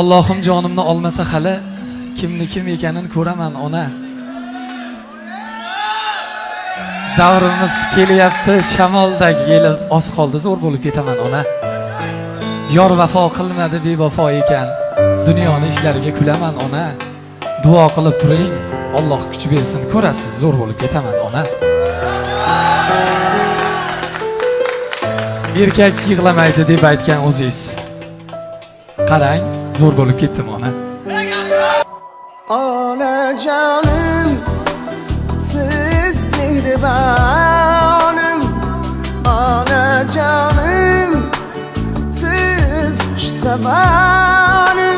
Allohim jonimni olmasa hali kimni kim ekanini ko'raman ona. Davrimiz kelyapti, shamoldek yelib oz qoldi, zo'r bo'lib ketaman ona. Yor vafo qilmadi, bevafo ekan. Dunyoning ishlariga kulaman ona. Duo qilib turing, Alloh kuch bersin, ko'rasiz, zo'r bo'lib ketaman ona. Erkak yig'lamaydi deb aytgan o'zingiz. Qarang, zo'r bo'lib ketdim ona. Onajonim, siz mehribonim. Onajonim, siz xushsabonim.